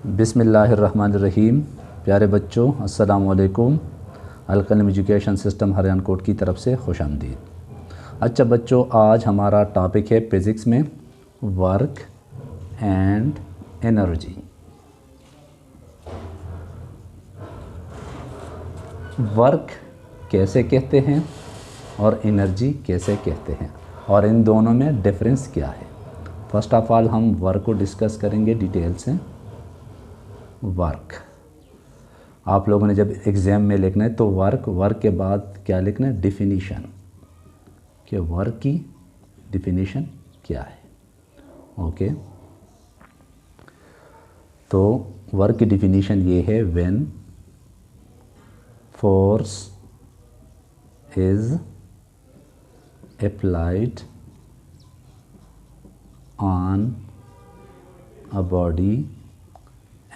बिस्मिल्लाहिर्रहमानिर्रहीम। प्यारे बच्चों, अस्सलामु अलैकुम। अलकलम एजुकेशन सिस्टम हरियाणा कोट की तरफ से खुश आमदीद। अच्छा बच्चों, आज हमारा टॉपिक है फिज़िक्स में वर्क एंड एनर्जी। वर्क कैसे कहते हैं और एनर्जी कैसे कहते हैं और इन दोनों में डिफरेंस क्या है। फर्स्ट ऑफ ऑल हम वर्क को डिस्कस करेंगे डिटेल से। वर्क आप लोगों ने जब एग्ज़ाम में लिखना है तो वर्क के बाद क्या लिखना है, डिफिनीशन, कि वर्क की डिफिनीशन क्या है। ओके, तो वर्क की डिफिनीशन ये है, when force is applied on a body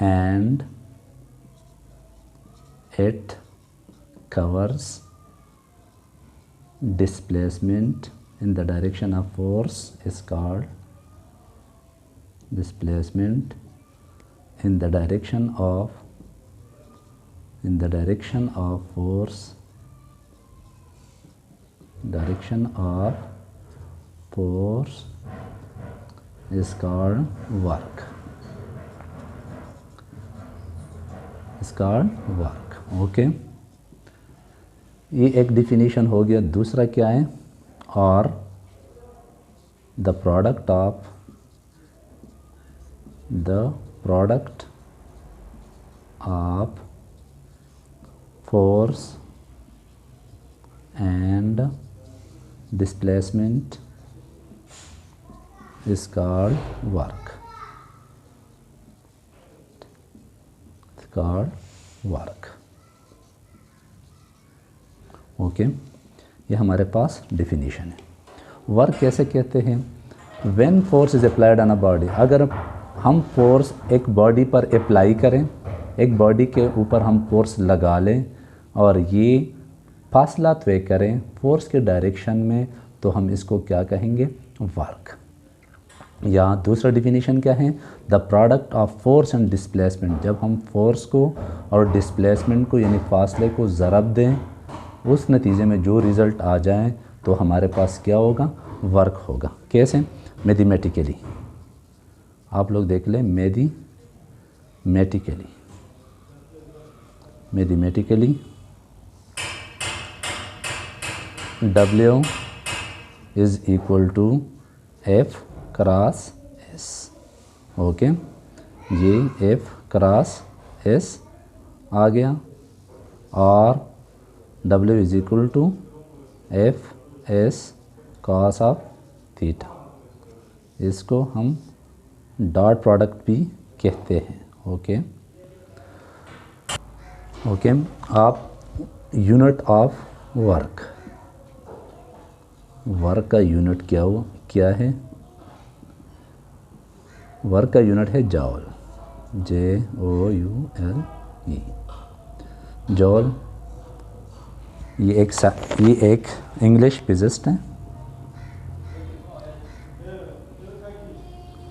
and it covers displacement in the direction of force is called displacement in the direction of force is called work. Work. Okay, ये एक definition हो गया। दूसरा क्या है, और the product of force and displacement is called work. Work. Okay, ये हमारे पास डिफिनीशन है। वर्क कैसे कहते हैं, when force is applied on a body. अगर हम फोर्स एक बॉडी पर अप्लाई करें, एक बॉडी के ऊपर हम फोर्स लगा लें और ये फासला तय करें फोर्स के डायरेक्शन में, तो हम इसको क्या कहेंगे, वर्क। या दूसरा डिफिनीशन क्या है, the product of force and displacement. जब हम फोर्स को और डिस्प्लेसमेंट को यानी फासले को ज़रब दें, उस नतीजे में जो रिज़ल्ट आ जाए तो हमारे पास क्या होगा, वर्क होगा। कैसे, मैथमेटिकली आप लोग देख लें, mathematically W is equal to F cross S। Okay, ये F क्रॉस S आ गया, और W is equal to F S cos of theta. इसको हम डॉट प्रोडक्ट भी कहते हैं। ओके, आप यूनिट ऑफ वर्क का यूनिट क्या है, वर्क का यूनिट है जॉल, JOULE, जॉल। ये एक इंग्लिश फिजिस्ट है,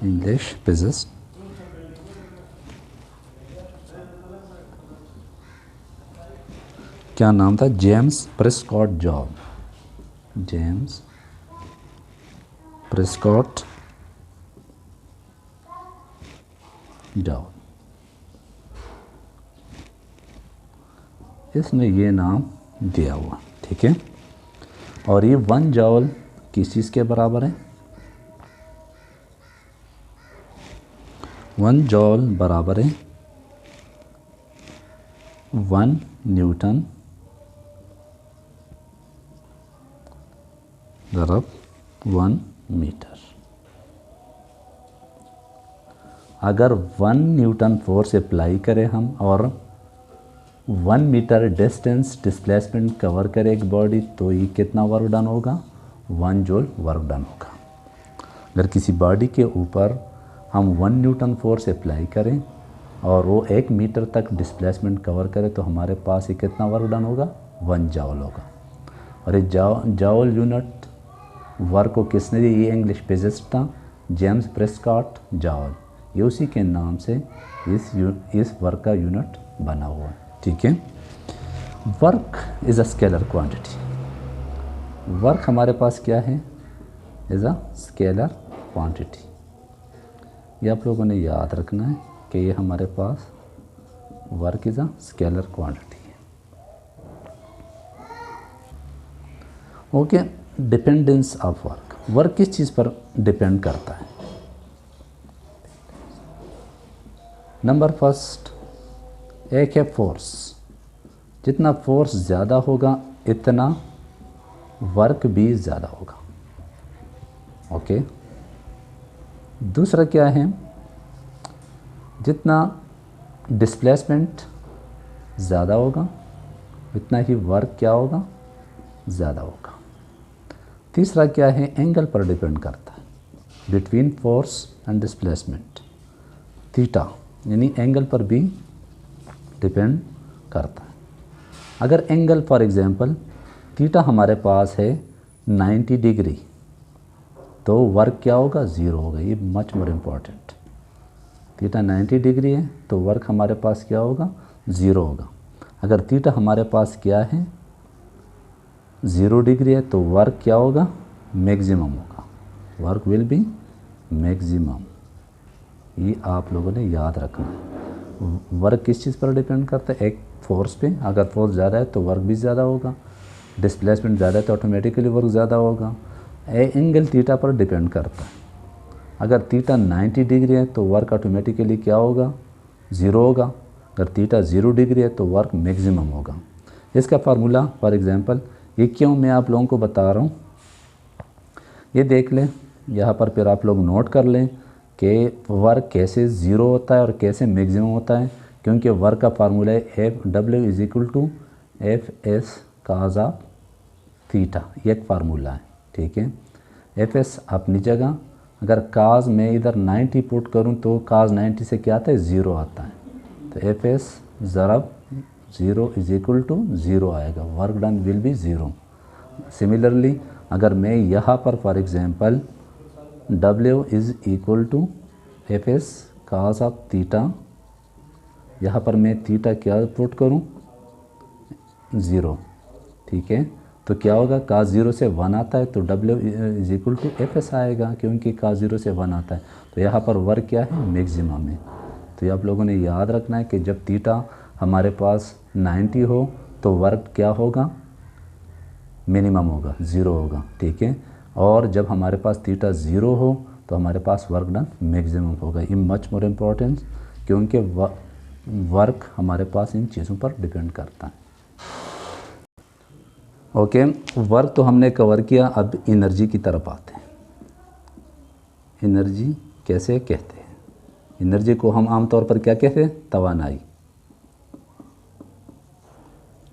इंग्लिश फिजिस्ट। क्या नाम था, जेम्स प्रेस्कॉट जॉल, जेम्स प्रेस्कॉट जॉल। इसने ये नाम दिया हुआ, ठीक है। और ये 1 जॉल किस चीज़ के बराबर है, 1 जॉल बराबर है 1 न्यूटन ज़रब 1 मीटर। अगर 1 न्यूटन फोर्स अप्लाई करें हम और 1 मीटर डिस्टेंस डिस्प्लेसमेंट कवर करे एक बॉडी, तो ये कितना वर्क डन होगा, 1 जूल वर्क डन होगा। अगर किसी बॉडी के ऊपर हम 1 न्यूटन फोर्स अप्लाई करें और वो 1 मीटर तक डिस्प्लेसमेंट कवर करे, तो हमारे पास ये कितना वर्क डन होगा, 1 जॉल होगा। और ये जॉल यूनिट वर्क को किसने दी, ये इंग्लिश फिजिस्ट था, जेम्स प्रेस्कॉट जॉल। ये उसी के नाम से इस वर्क का यूनिट बना हुआ है। ठीक है, work is a scalar quantity. Work हमारे पास क्या है, इज़ अ स्केलर क्वांटिटी। ये आप लोगों ने याद रखना है कि ये हमारे पास work is a scalar quantity है। Okay, dependence of work. Work किस चीज़ पर डिपेंड करता है? नंबर फर्स्ट, एक है फोर्स। जितना फोर्स ज़्यादा होगा इतना वर्क भी ज़्यादा होगा। ओके, दूसरा क्या है, जितना डिस्प्लेसमेंट ज़्यादा होगा उतना ही वर्क क्या होगा, ज़्यादा होगा। तीसरा क्या है, एंगल पर डिपेंड करता है, between force and displacement. Theta यानी एंगल पर भी डिपेंड करता है। अगर एंगल फॉर एग्जांपल थीटा हमारे पास है 90 डिग्री, तो वर्क क्या होगा, ज़ीरो होगा। ये much more important. Theta 90 degree है तो वर्क हमारे पास क्या होगा, ज़ीरो होगा। अगर थीटा हमारे पास क्या है, 0 डिग्री है, तो वर्क क्या होगा, मैक्सिमम होगा। Work will be maximum. ये आप लोगों ने याद रखना है। वर्क किस चीज़ पर डिपेंड करता है, एक फोर्स पे। अगर फोर्स ज़्यादा है तो वर्क भी ज़्यादा होगा। डिस्प्लेसमेंट ज़्यादा है तो ऑटोमेटिकली वर्क ज़्यादा होगा। एंगल थीटा पर डिपेंड करता है। अगर थीटा 90 डिग्री है तो वर्क ऑटोमेटिकली क्या होगा, ज़ीरो होगा। अगर थीटा 0 डिग्री है तो वर्क मैक्सिमम होगा। इसका फार्मूला फॉर एग्जांपल, ये क्यों मैं आप लोगों को बता रहा हूँ, ये देख लें यहाँ पर, फिर आप लोग नोट कर लें कि वर्क कैसे ज़ीरो होता है और कैसे मैक्सिमम होता है। क्योंकि वर्क का फार्मूला है FW=FS cos ऑफ थीटा। ये एक फार्मूला है। ठीक है, FS अपनी जगह, अगर काज में इधर 90 पुट करूं तो काज 90 से क्या आता है, ज़ीरो आता है। तो FS ज़रब 0=0 आएगा। Work done will be 0। Similarly अगर मैं यहाँ पर for example W=FS cos of theta, यहाँ पर मैं थीटा क्या पुट करूँ, 0। ठीक है, तो क्या होगा, काज 0 से 1 आता है तो W=FS आएगा, क्योंकि काज 0 से 1 आता है। तो यहाँ पर वर्क क्या है, मैक्सिमम है। तो ये आप लोगों ने याद रखना है कि जब थीटा हमारे पास 90 हो तो वर्क क्या होगा, मिनिमम होगा, 0 होगा। ठीक है, और जब हमारे पास थीटा 0 हो तो हमारे पास वर्क डन मैक्सिमम होगा। ये मच मोर इम्पॉर्टेंस, क्योंकि वर्क हमारे पास इन चीज़ों पर डिपेंड करता है। ओके, वर्क तो हमने कवर किया। अब एनर्जी की तरफ आते हैं। एनर्जी कैसे कहते हैं? एनर्जी को हम आमतौर पर क्या कहते हैं, तवानाई।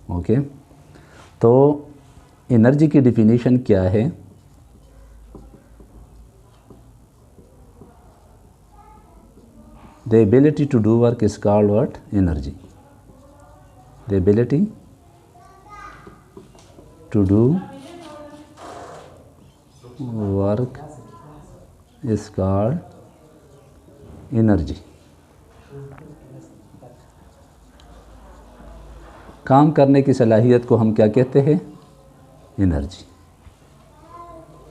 ओके, तो एनर्जी की डिफिनीशन क्या है? The ability to do work is called what? Energy. The ability to do work is called energy. काम करने की सलाहियत को हम क्या कहते हैं, एनर्जी,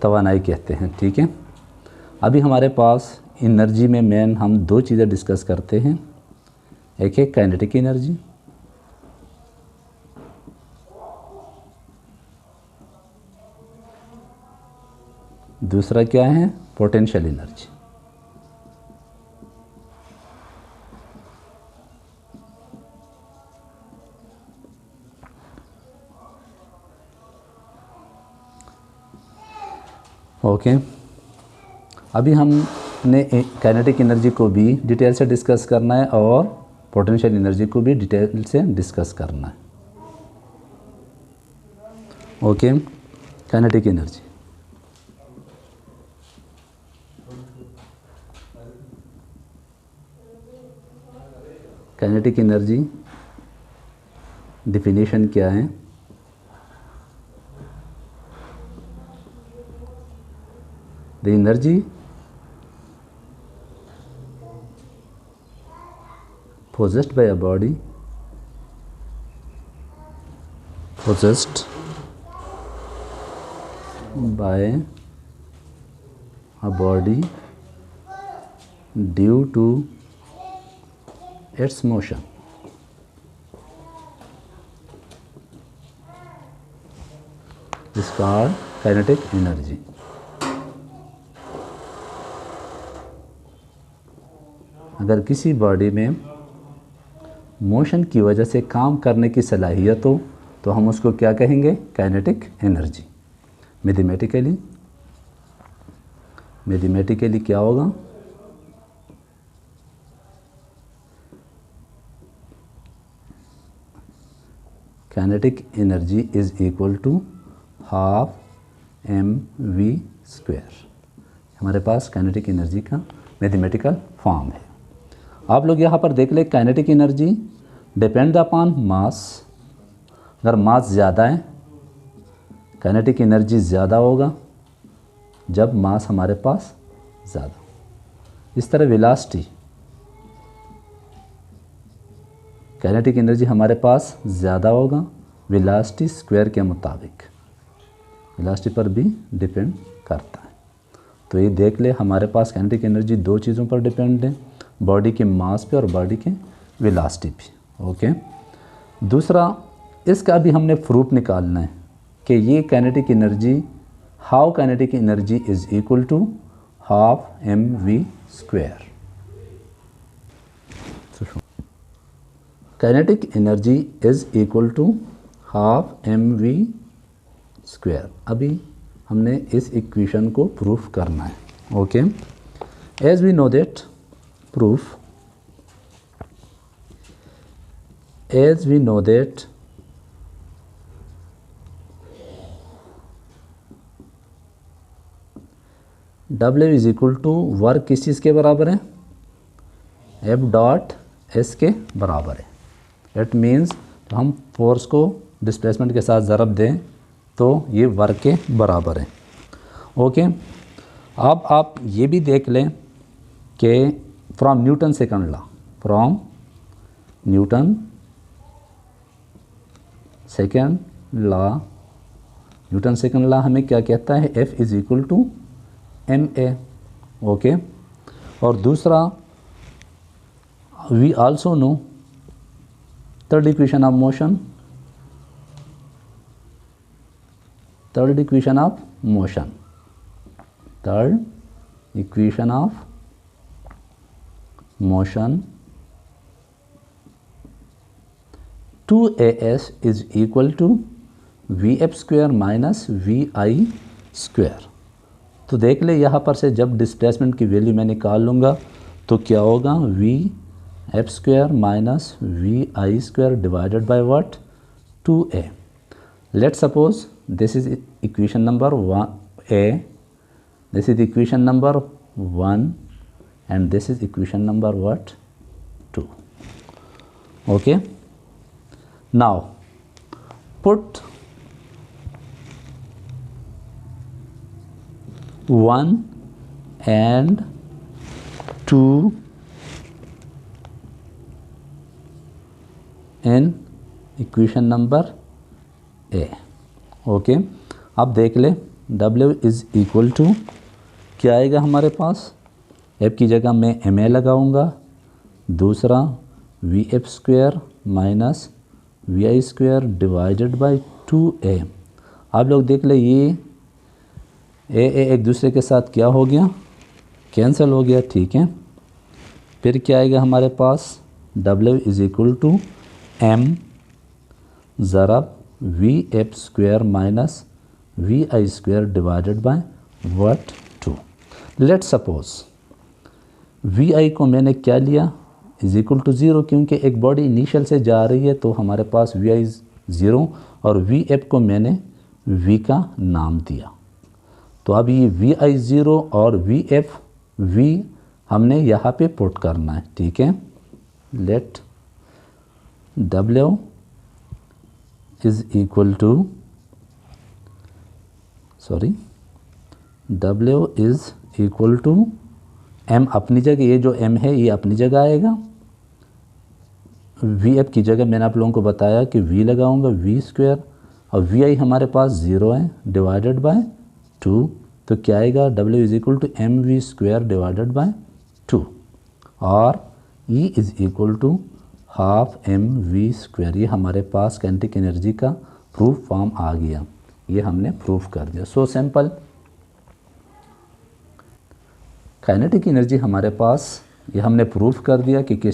तवानाई कहते हैं। ठीक है, अभी हमारे पास एनर्जी में मेन हम दो चीज़ें डिस्कस करते हैं। एक है काइनेटिक एनर्जी, दूसरा क्या है, पोटेंशियल एनर्जी। ओके, अभी हमने काइनेटिक एनर्जी को भी डिटेल से डिस्कस करना है और पोटेंशियल एनर्जी को भी डिटेल से डिस्कस करना है। Okay, kinetic energy, kinetic energy definition क्या है? The energy possessed by a body possessed by a body due to its motion is called kinetic energy. अगर किसी बॉडी में मोशन की वजह से काम करने की सलाहियत हो तो हम उसको क्या कहेंगे? Kinetic energy. मैथमेटिकली क्या होगा? Kinetic energy is equal to half mv²। हमारे पास काइनेटिक एनर्जी का मैथमेटिकल फॉर्म है। आप लोग यहाँ पर देख ले, kinetic energy depend upon mass. अगर मास ज़्यादा है काइनेटिक एनर्जी ज़्यादा होगा, जब मास हमारे पास ज़्यादा। इस तरह वेलोसिटी, काइनेटिक एनर्जी हमारे पास ज़्यादा होगा वेलोसिटी स्क्वायर के मुताबिक, वेलोसिटी पर भी डिपेंड करता है। तो ये देख ले, हमारे पास काइनेटिक एनर्जी दो चीज़ों पर डिपेंड है, बॉडी के मास पे और बॉडी के वेलोसिटी पे। ओके, दूसरा इसका भी हमने प्रूफ निकालना है कि ये kinetic energy, how kinetic energy is equal to half mv²। Kinetic energy is equal to half mv²। अभी हमने इस इक्वेशन को प्रूफ करना है। Okay, as we know that proof, as we know that W is equal to work किस चीज़ के बराबर है? F डॉट एस के बराबर है। इट मीन्स तो हम फोर्स को डिस्प्लेसमेंट के साथ ज़रब दें तो ये वर्क के बराबर है। ओके, अब आप ये भी देख लें कि from Newton second law, from Newton second law हमें क्या कहता है? F is equal to ma। Okay, और दूसरा we also know third equation of motion, third equation of motion 2as is equal to vf² minus vi²। तो देख ले, यहाँ पर से जब डिस्प्लेसमेंट की वैल्यू मैं निकाल लूँगा तो क्या होगा? vf² minus vi² divided by what? 2a। Let's suppose this is equation number 1a, this is equation number 1 and this is equation number what? 2. Okay, now put 1 and 2 in equation number A. Okay, अब देख ले, W is equal to क्या आएगा हमारे पास? F की जगह मैं ma लगाऊंगा, दूसरा vf² minus vi² divided bye 2a। आप लोग देख ले, ये a एक दूसरे के साथ क्या हो गया? कैंसिल हो गया। ठीक है, फिर क्या आएगा हमारे पास? W is equal to m ज़रब vf² minus vi² divided by what? 2। Let's suppose vi को मैंने क्या लिया? इज इक्वल टू 0, क्योंकि एक बॉडी इनिशियल से जा रही है तो हमारे पास vi 0 और vf को मैंने v का नाम दिया। तो अब ये vi 0 और vf v हमने यहाँ पे पुट करना है। ठीक है, let w is equal to W is equal to m अपनी जगह, ये जो m है ये अपनी जगह आएगा, वी एफ की जगह मैंने आप लोगों को बताया कि वी लगाऊंगा वी स्क्वायर, और वी आई हमारे पास 0 है, डिवाइडेड बाय 2, तो क्या आएगा W is equal to M V square divided by 2, और E is equal to half M V square. ये हमारे पास काइनेटिक एनर्जी का प्रूफ फॉर्म आ गया, ये हमने प्रूफ कर दिया। सो सिंपल, काइनेटिक एनर्जी हमारे पास, ये हमने प्रूफ कर दिया कि किस